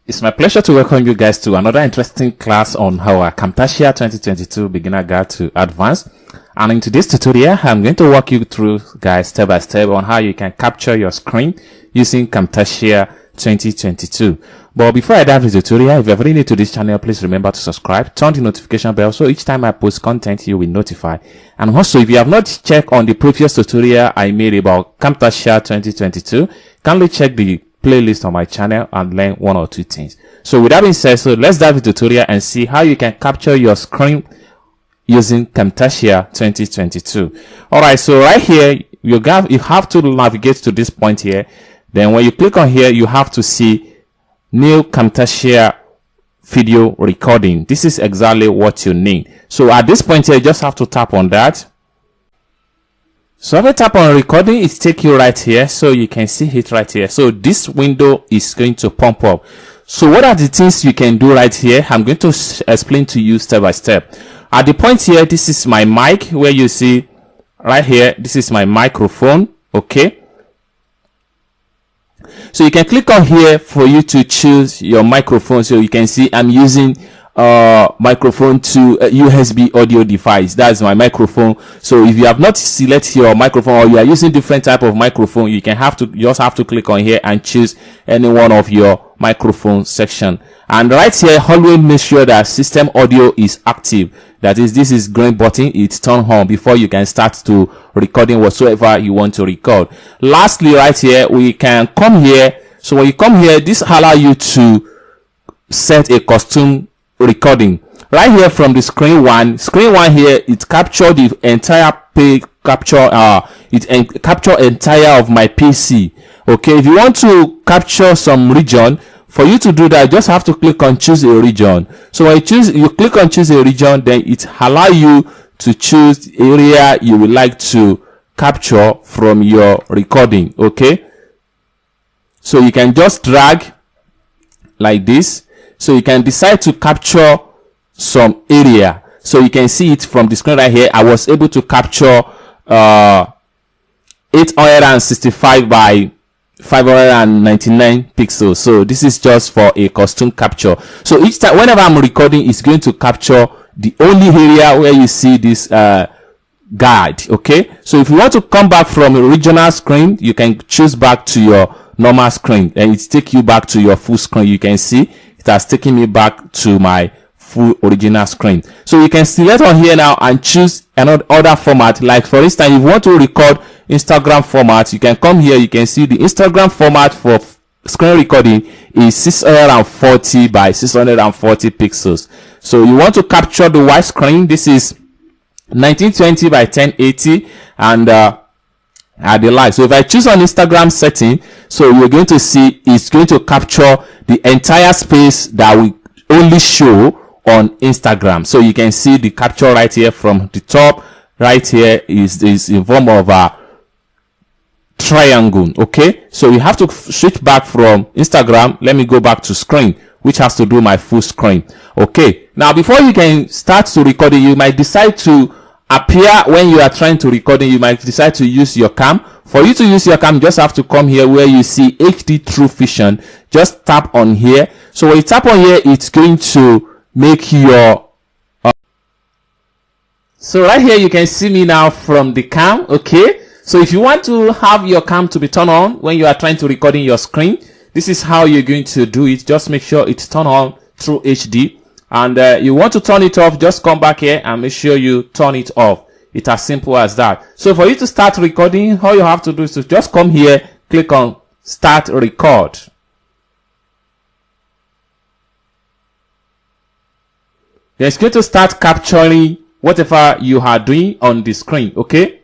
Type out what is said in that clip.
It's my pleasure to welcome you guys to another interesting class on our Camtasia 2022 Beginner Guide to Advanced. And in today's tutorial, I'm going to walk you through, guys, step by step on how you can capture your screen using Camtasia 2022. But before I dive into the tutorial, if you're very new to this channel, please remember to subscribe, turn the notification bell so each time I post content, you will be notified. And also, if you have not checked on the previous tutorial I made about Camtasia 2022, kindly check the playlist on my channel and learn one or two things. So with that being said, so let's dive into the tutorial and see how you can capture your screen using Camtasia 2022. Alright, so right here you have to navigate to this point here. Then when you click on here, you have to see new Camtasia video recording. This is exactly what you need. So at this point here, you just have to tap on that. So if I tap on recording, it takes you right here, so you can see it right here. So this window is going to pump up. So what are the things you can do right here? I'm going to explain to you step by step. At the point here, this is my mic, where you see right here, this is my microphone. Okay, so you can click on here for you to choose your microphone. So you can see I'm using microphone to USB audio device. That's my microphone. So if you have not selected your microphone, or you are using different type of microphone, you just have to click on here and choose any one of your microphone section. And right here, always make sure that system audio is active. That is, this is green button, it's turned on before you can start to recording whatsoever you want to record. Lastly, right here, we can come here. So when you come here, this allow you to set a custom recording. Right here from the screen one here, it captured the entire page, capture entire of my PC. Okay, if you want to capture some region, for you to do that, you just have to click on choose a region. So when you click on choose a region, then it allow you to choose the area you would like to capture from your recording. Okay, so you can just drag like this. So you can decide to capture some area. So you can see it from the screen right here. I was able to capture 865 by 599 pixels. So this is just for a custom capture. So each time whenever I'm recording, it's going to capture the only area where you see this guide. Okay, so if you want to come back from a regional screen, you can choose back to your normal screen, and it takes you back to your full screen. You can see it has taken me back to my full original screen. So you can select on here now and choose another other format. Like for instance, if you want to record Instagram format, you can come here. You can see the Instagram format for screen recording is 640 by 640 pixels. So you want to capture the wide screen. This is 1920 by 1080, and at the light. So if I choose on Instagram setting, so you're going to see it's going to capture the entire space that we only show on Instagram. So you can see the capture right here from the top. Right here is in form of a triangle. Okay, so you have to switch back from Instagram. Let me go back to screen, which has to do my full screen. Okay, now before you can start to recording, you might decide to appear when you are trying to recording. You might decide to use your cam. For you to use your cam, you just have to come here where you see HD True Vision. Just tap on here. So when you tap on here, it's going to make your so right here you can see me now from the cam. Okay, so if you want to have your cam to be turned on when you are trying to record in your screen, this is how you're going to do it. Just make sure it's turned on through HD. And you want to turn it off, just come back here and make sure you turn it off. It's as simple as that. So for you to start recording, all you have to do is to just come here, click on start record. Then it's going to start capturing whatever you are doing on the screen. Okay,